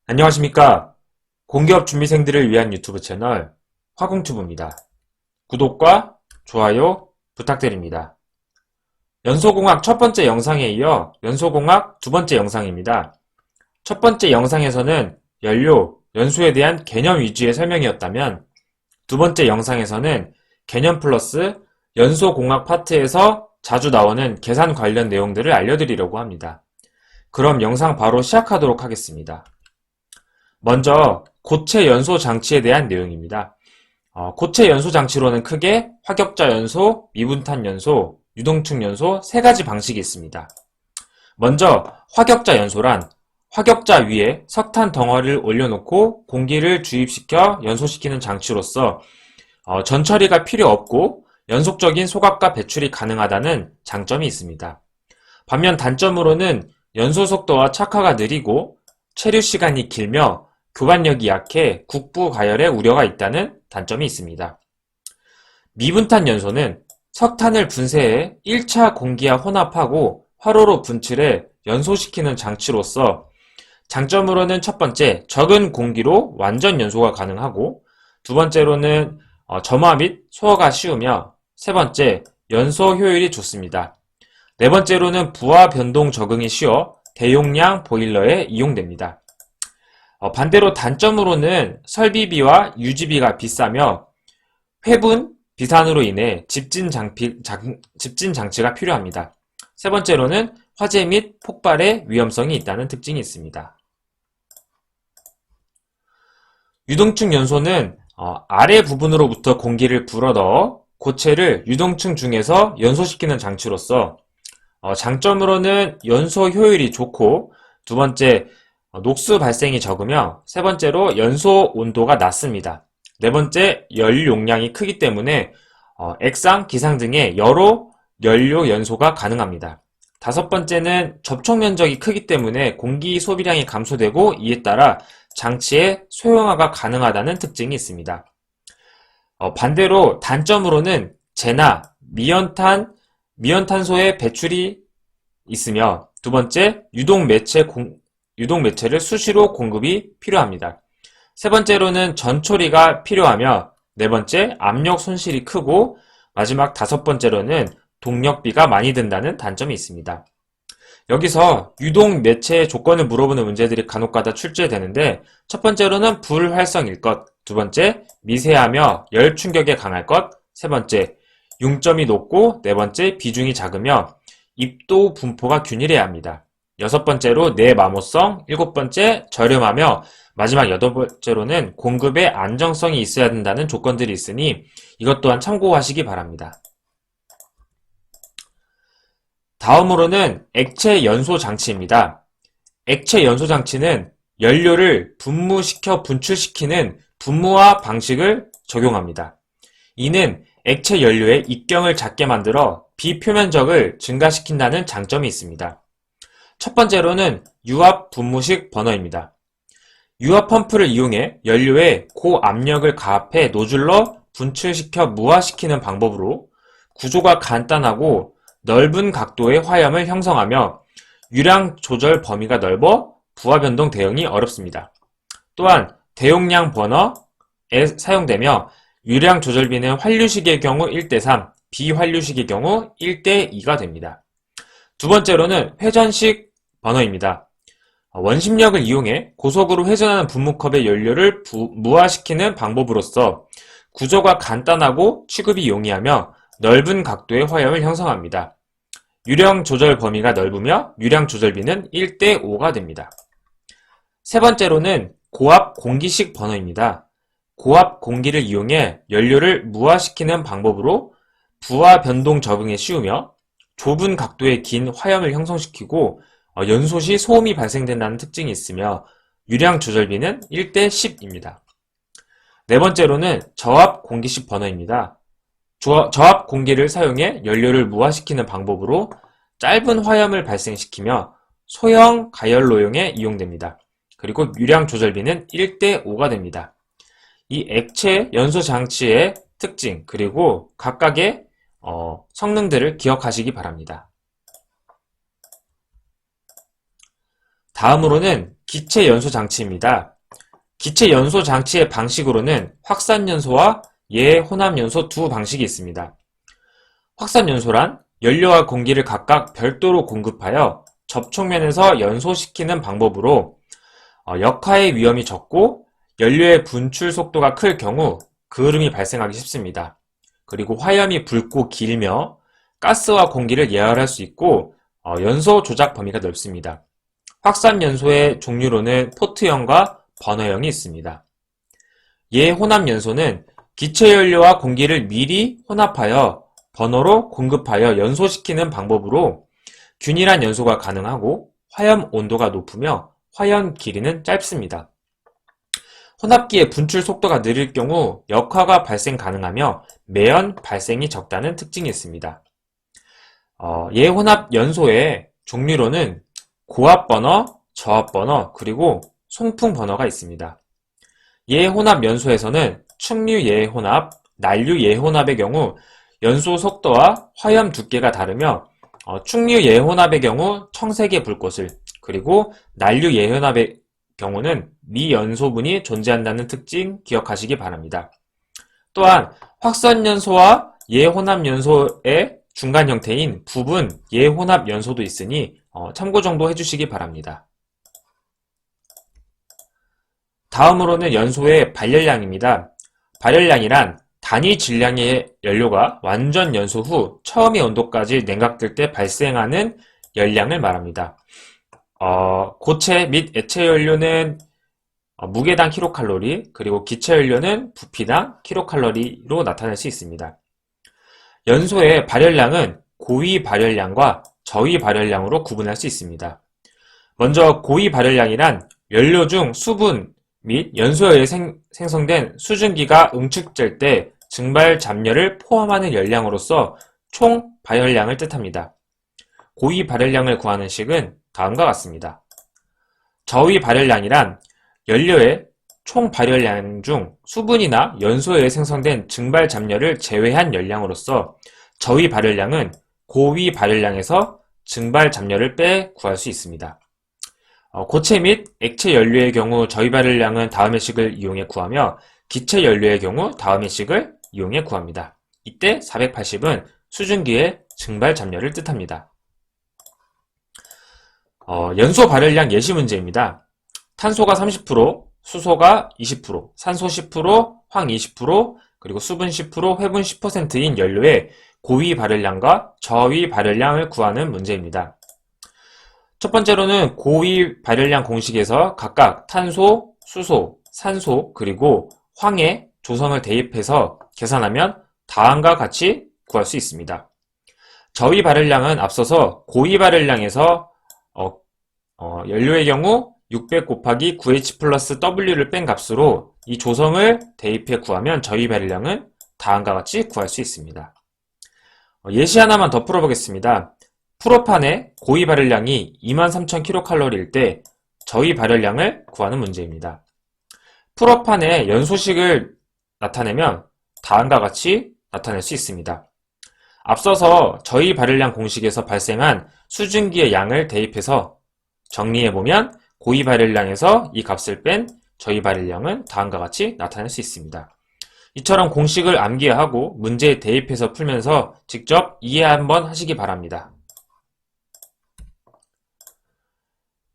안녕하십니까. 공기업 준비생들을 위한 유튜브 채널 화공튜브입니다. 구독과 좋아요 부탁드립니다. 연소공학 첫 번째 영상에 이어 연소공학 두 번째 영상입니다. 첫 번째 영상에서는 연료, 연소에 대한 개념 위주의 설명이었다면 두 번째 영상에서는 개념 플러스 연소공학 파트에서 자주 나오는 계산 관련 내용들을 알려드리려고 합니다. 그럼 영상 바로 시작하도록 하겠습니다. 먼저 고체 연소 장치에 대한 내용입니다. 고체 연소 장치로는 크게 화격자 연소, 미분탄 연소, 유동층 연소 세 가지 방식이 있습니다. 먼저 화격자 연소란 화격자 위에 석탄 덩어리를 올려놓고 공기를 주입시켜 연소시키는 장치로서 전처리가 필요 없고 연속적인 소각과 배출이 가능하다는 장점이 있습니다. 반면 단점으로는 연소 속도와 착화가 느리고 체류 시간이 길며 교반력이 약해 국부 가열의 우려가 있다는 단점이 있습니다. 미분탄 연소는 석탄을 분쇄해 1차 공기와 혼합하고 화로로 분출해 연소시키는 장치로서 장점으로는 첫 번째, 적은 공기로 완전 연소가 가능하고 두 번째로는 점화 및 소화가 쉬우며 세 번째, 연소 효율이 좋습니다. 네 번째로는 부하 변동 적응이 쉬워 대용량 보일러에 이용됩니다. 반대로 단점으로는 설비비와 유지비가 비싸며 회분, 비산으로 인해 집진 장치가 필요합니다. 세 번째로는 화재 및 폭발의 위험성이 있다는 특징이 있습니다. 유동층 연소는 아래 부분으로부터 공기를 불어넣어 고체를 유동층 중에서 연소시키는 장치로서 장점으로는 연소 효율이 좋고 두 번째, 녹수 발생이 적으며 세 번째로 연소 온도가 낮습니다. 네 번째, 열 용량이 크기 때문에 액상, 기상 등의 여러 연료 연소가 가능합니다. 다섯 번째는 접촉 면적이 크기 때문에 공기 소비량이 감소되고 이에 따라 장치의 소형화가 가능하다는 특징이 있습니다. 반대로 단점으로는 재나 미연탄소의 배출이 있으며 두 번째, 유동 매체를 수시로 공급이 필요합니다. 세 번째로는 전초리가 필요하며 네 번째, 압력 손실이 크고 마지막 다섯 번째로는 동력비가 많이 든다는 단점이 있습니다. 여기서 유동 매체의 조건을 물어보는 문제들이 간혹가다 출제되는데 첫 번째로는 불활성일 것, 두 번째, 미세하며 열 충격에 강할 것, 세 번째, 융점이 높고 네 번째, 비중이 작으며 입도 분포가 균일해야 합니다. 여섯 번째로 내마모성, 일곱 번째, 저렴하며 마지막 여덟 번째로는 공급의 안정성이 있어야 된다는 조건들이 있으니 이것 또한 참고하시기 바랍니다. 다음으로는 액체 연소 장치입니다. 액체 연소 장치는 연료를 분무시켜 분출시키는 분무화 방식을 적용합니다. 이는 액체 연료의 입경을 작게 만들어 비표면적을 증가시킨다는 장점이 있습니다. 첫 번째로는 유압 분무식 버너입니다. 유압 펌프를 이용해 연료에 고압력을 가합해 노즐로 분출시켜 무화시키는 방법으로 구조가 간단하고 넓은 각도의 화염을 형성하며 유량 조절 범위가 넓어 부하 변동 대응이 어렵습니다. 또한 대용량 버너에 사용되며 유량 조절비는 환류식의 경우 1대3, 비환류식의 경우 1대2가 됩니다. 두 번째로는 회전식 버너입니다. 원심력을 이용해 고속으로 회전하는 분무컵의 연료를 무화시키는 방법으로서 구조가 간단하고 취급이 용이하며 넓은 각도의 화염을 형성합니다. 유량 조절 범위가 넓으며 유량 조절비는 1대5가 됩니다. 세 번째로는 고압 공기식 버너입니다. 고압 공기를 이용해 연료를 무화시키는 방법으로 부하 변동 적응에 쉬우며 좁은 각도의 긴 화염을 형성시키고 연소 시 소음이 발생된다는 특징이 있으며 유량 조절비는 1대10입니다. 네 번째로는 저압 공기식 버너입니다. 저압 공기를 사용해 연료를 무화시키는 방법으로 짧은 화염을 발생시키며 소형 가열로용에 이용됩니다. 그리고 유량 조절비는 1대5가 됩니다. 이 액체 연소 장치의 특징 그리고 각각의 성능들을 기억하시기 바랍니다. 다음으로는 기체 연소 장치입니다. 기체 연소 장치의 방식으로는 확산 연소와 예혼합 연소 두 방식이 있습니다. 확산 연소란 연료와 공기를 각각 별도로 공급하여 접촉면에서 연소시키는 방법으로 역화의 위험이 적고 연료의 분출 속도가 클 경우 그을음이 발생하기 쉽습니다. 그리고 화염이 붉고 길며 가스와 공기를 예열할 수 있고 연소 조작 범위가 넓습니다. 확산 연소의 종류로는 포트형과 버너형이 있습니다. 예혼합 연소는 기체 연료와 공기를 미리 혼합하여 버너로 공급하여 연소시키는 방법으로 균일한 연소가 가능하고 화염 온도가 높으며 화염 길이는 짧습니다. 혼합기의 분출 속도가 느릴 경우 역화가 발생 가능하며 매연 발생이 적다는 특징이 있습니다. 예혼합 연소의 종류로는 고압 버너, 저압 버너, 그리고 송풍 버너가 있습니다. 예혼합 연소에서는 충류 예혼합, 난류 예혼합의 경우 연소 속도와 화염 두께가 다르며 충류 예혼합의 경우 청색의 불꽃을, 그리고 난류 예혼합의 경우는 미연소분이 존재한다는 특징 기억하시기 바랍니다. 또한 확산 연소와 예혼합 연소의 중간 형태인 부분 예혼합 연소도 있으니 참고 정도 해주시기 바랍니다. 다음으로는 연소의 발열량입니다. 발열량이란 단위 질량의 연료가 완전 연소 후 처음의 온도까지 냉각될 때 발생하는 열량을 말합니다. 고체 및 액체 연료는 무게당 킬로칼로리, 그리고 기체 연료는 부피당 킬로칼로리로 나타낼 수 있습니다. 연소의 발열량은 고위 발열량과 저위 발열량으로 구분할 수 있습니다. 먼저 고위 발열량이란 연료 중 수분 및 연소에 생성된 수증기가 응축될 때 증발 잡열을 포함하는 열량으로서 총 발열량을 뜻합니다. 고위 발열량을 구하는 식은 다음과 같습니다. 저위 발열량이란 연료의 총 발열량 중 수분이나 연소에 생성된 증발 잡열을 제외한 열량으로서 저위 발열량은 고위 발열량에서 증발 잡열을 빼 구할 수 있습니다. 고체 및 액체 연료의 경우 저위 발열량은 다음의 식을 이용해 구하며 기체 연료의 경우 다음의 식을 이용해 구합니다. 이때 480은 수증기의 증발 잡열을 뜻합니다. 연소 발열량 예시 문제입니다. 탄소가 30%, 수소가 20%, 산소 10%, 황 20%, 그리고 수분 10%, 회분 10%인 연료의 고위 발열량과 저위 발열량을 구하는 문제입니다. 첫 번째로는 고위 발열량 공식에서 각각 탄소, 수소, 산소, 그리고 황의 조성을 대입해서 계산하면 다음과 같이 구할 수 있습니다. 저위 발열량은 앞서서 고위 발열량에서 연료의 경우 600 곱하기 9H 플러스 W를 뺀 값으로 이 조성을 대입해 구하면 저위 발열량은 다음과 같이 구할 수 있습니다. 예시 하나만 더 풀어보겠습니다. 프로판의 고위 발열량이 23,000kcal일 때 저위 발열량을 구하는 문제입니다. 프로판의 연소식을 나타내면 다음과 같이 나타낼 수 있습니다. 앞서서 저위 발열량 공식에서 발생한 수증기의 양을 대입해서 정리해보면 고위 발열량에서 이 값을 뺀 저위 발열량은 다음과 같이 나타낼 수 있습니다. 이처럼 공식을 암기하고 문제에 대입해서 풀면서 직접 이해 한번 하시기 바랍니다.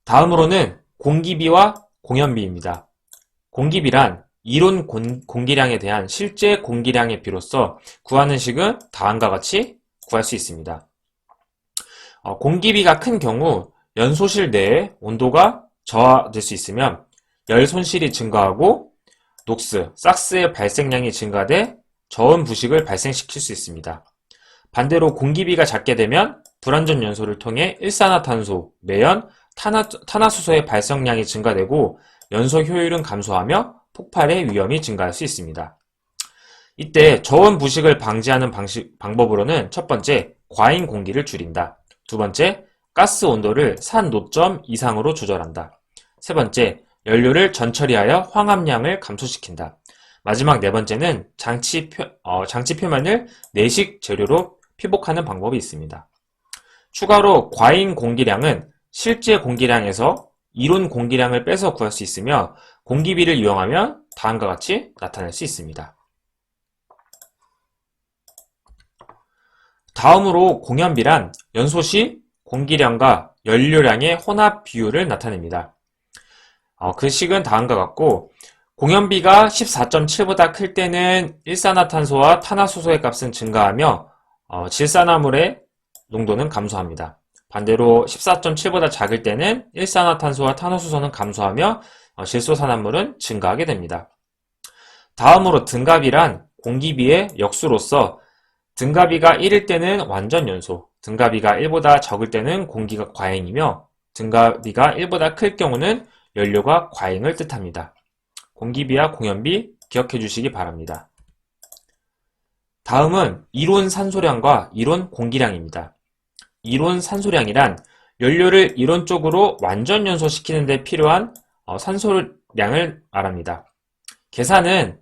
다음으로는 공기비와 공연비입니다. 공기비란 이론 공기량에 대한 실제 공기량의 비로서 구하는 식은 다음과 같이 구할 수 있습니다. 공기비가 큰 경우 연소실 내에 온도가 저하될 수 있으면 열 손실이 증가하고 녹스, 삭스의 발생량이 증가돼 저온 부식을 발생시킬 수 있습니다. 반대로 공기비가 작게 되면 불완전 연소를 통해 일산화탄소, 매연, 탄화수소의 발생량이 증가되고 연소 효율은 감소하며 폭발의 위험이 증가할 수 있습니다. 이때 저온 부식을 방지하는 방법으로는 첫 번째, 과잉 공기를 줄인다. 두 번째, 가스 온도를 산 노점 이상으로 조절한다. 세 번째, 연료를 전처리하여 황합량을 감소시킨다. 마지막 네 번째는 장치 표면을 내식 재료로 피복하는 방법이 있습니다. 추가로 과잉 공기량은 실제 공기량에서 이론 공기량을 빼서 구할 수 있으며 공기비를 이용하면 다음과 같이 나타낼 수 있습니다. 다음으로 공연비란 연소 시 공기량과 연료량의 혼합 비율을 나타냅니다. 그 식은 다음과 같고, 공연비가 14.7보다 클 때는 일산화탄소와 탄화수소의 값은 증가하며 질산화물의 농도는 감소합니다. 반대로 14.7보다 작을 때는 일산화탄소와 탄화수소는 감소하며 질소산화물은 증가하게 됩니다. 다음으로 등가비란 공기비의 역수로서 등가비가 1일 때는 완전 연소, 등가비가 1보다 적을 때는 공기가 과잉이며 등가비가 1보다 클 경우는 연료가 과잉을 뜻합니다. 공기비와 공연비 기억해 주시기 바랍니다. 다음은 이론 산소량과 이론 공기량입니다. 이론 산소량이란 연료를 이론적으로 완전 연소시키는 데 필요한 산소량을 말합니다. 계산은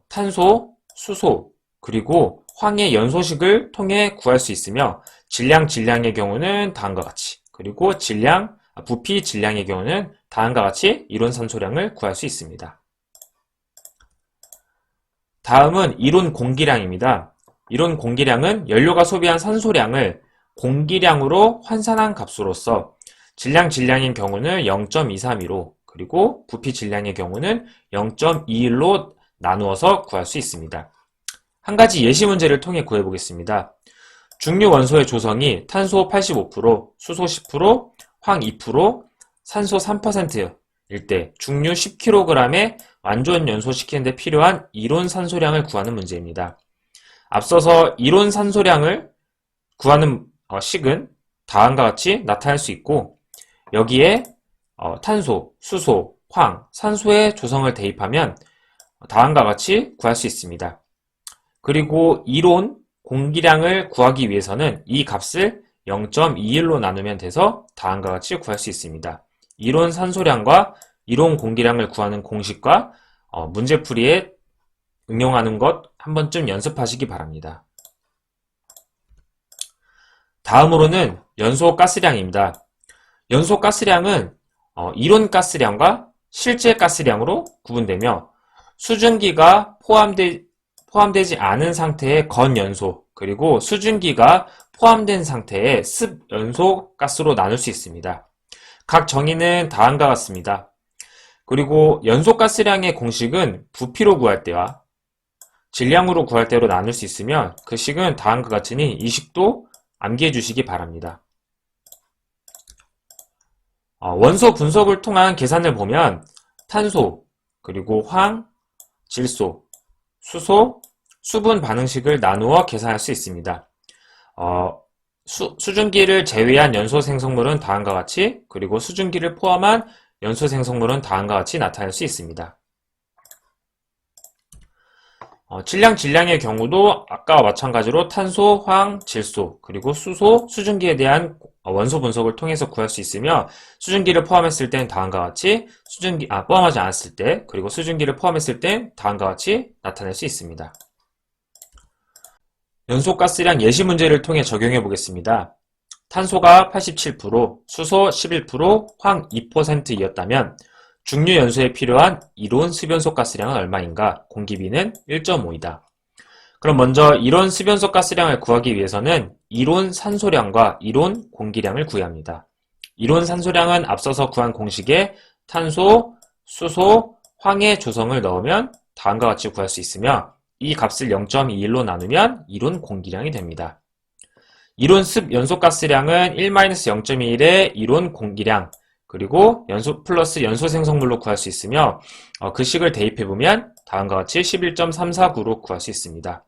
탄소, 수소, 그리고 황의 연소식을 통해 구할 수 있으며 질량의 경우는 다음과 같이, 그리고 부피 질량의 경우는 다음과 같이 이론 산소량을 구할 수 있습니다. 다음은 이론 공기량입니다. 이론 공기량은 연료가 소비한 산소량을 공기량으로 환산한 값으로서 질량인 경우는 0.232로, 그리고 부피 질량의 경우는 0.21로 나누어서 구할 수 있습니다. 한 가지 예시 문제를 통해 구해보겠습니다. 중류 원소의 조성이 탄소 85%, 수소 10%, 황 2%, 산소 3%일 때 중류 10kg에 완전 연소시키는 데 필요한 이론 산소량을 구하는 문제입니다. 앞서서 이론 산소량을 구하는 식은 다음과 같이 나타날 수 있고, 여기에 탄소, 수소, 황, 산소의 조성을 대입하면 다음과 같이 구할 수 있습니다. 그리고 이론 공기량을 구하기 위해서는 이 값을 0.21로 나누면 돼서 다음과 같이 구할 수 있습니다. 이론 산소량과 이론 공기량을 구하는 공식과 문제풀이에 응용하는 것 한 번쯤 연습하시기 바랍니다. 다음으로는 연소 가스량입니다. 연소 가스량은 이론 가스량과 실제 가스량으로 구분되며 수증기가 포함되지 않은 상태의 건연소, 그리고 수증기가 포함된 상태의 습연소 가스로 나눌 수 있습니다. 각 정의는 다음과 같습니다. 그리고 연소 가스량의 공식은 부피로 구할 때와 질량으로 구할 때로 나눌 수 있으며 그 식은 다음과 같으니 이 식도 암기해 주시기 바랍니다. 원소 분석을 통한 계산을 보면 탄소, 그리고 황, 질소, 수소, 수분 반응식을 나누어 계산할 수 있습니다. 수증기를 제외한 연소 생성물은 다음과 같이, 그리고 수증기를 포함한 연소 생성물은 다음과 같이 나타낼 수 있습니다. 질량의 경우도 아까와 마찬가지로 탄소, 황, 질소, 그리고 수소, 수증기에 대한 원소 분석을 통해서 구할 수 있으며 수증기를 포함했을 땐 다음과 같이, 포함하지 않았을 때, 그리고 수증기를 포함했을 땐 다음과 같이 나타낼 수 있습니다. 연소가스량 예시 문제를 통해 적용해 보겠습니다. 탄소가 87%, 수소 11%, 황 2%이었다면 중류 연소에 필요한 이론 습연소 가스량은 얼마인가? 공기비는 1.5이다. 그럼 먼저 이론 습연소 가스량을 구하기 위해서는 이론 산소량과 이론 공기량을 구해야 합니다. 이론 산소량은 앞서서 구한 공식에 탄소, 수소, 황의 조성을 넣으면 다음과 같이 구할 수 있으며 이 값을 0.21로 나누면 이론 공기량이 됩니다. 이론 습 연소가스량은 1-0.21의 이론 공기량, 그리고 연소 플러스 연소 생성물로 구할 수 있으며 그 식을 대입해보면 다음과 같이 11.349로 구할 수 있습니다.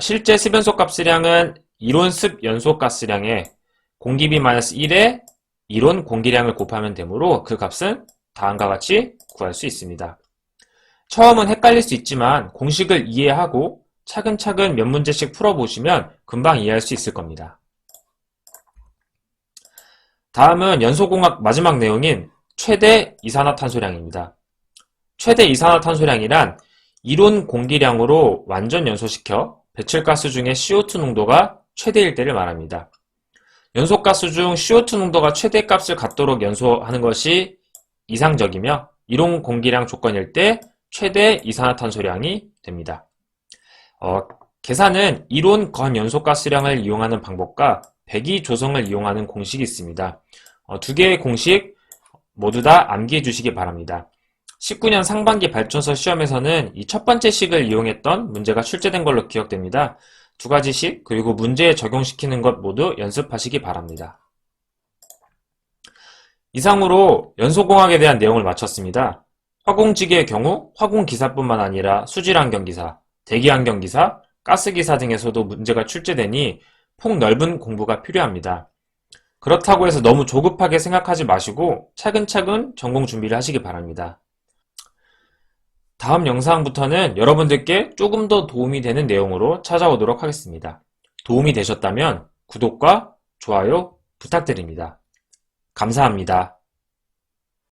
실제 습연소 가스량은 이론 습 연소 가스량에 공기비 -1에 이론 공기량을 곱하면 되므로 그 값은 다음과 같이 구할 수 있습니다. 처음은 헷갈릴 수 있지만 공식을 이해하고 차근차근 몇 문제씩 풀어보시면 금방 이해할 수 있을 겁니다. 다음은 연소공학 마지막 내용인 최대 이산화탄소량입니다. 최대 이산화탄소량이란 이론 공기량으로 완전 연소시켜 배출가스 중에 CO2 농도가 최대일 때를 말합니다. 연소가스 중 CO2 농도가 최대값을 갖도록 연소하는 것이 이상적이며 이론 공기량 조건일 때 최대 이산화탄소량이 됩니다. 계산은 이론 건연소가스량을 이용하는 방법과 배기 조성을 이용하는 공식이 있습니다. 두 개의 공식 모두 다 암기해 주시기 바랍니다. 19년 상반기 발전소 시험에서는 이 첫 번째 식을 이용했던 문제가 출제된 걸로 기억됩니다. 두 가지 식 그리고 문제에 적용시키는 것 모두 연습하시기 바랍니다. 이상으로 연소공학에 대한 내용을 마쳤습니다. 화공지기의 경우 화공기사뿐만 아니라 수질환경기사, 대기환경기사, 가스기사 등에서도 문제가 출제되니 폭넓은 공부가 필요합니다. 그렇다고 해서 너무 조급하게 생각하지 마시고 차근차근 전공 준비를 하시기 바랍니다. 다음 영상부터는 여러분들께 조금 더 도움이 되는 내용으로 찾아오도록 하겠습니다. 도움이 되셨다면 구독과 좋아요 부탁드립니다. 감사합니다.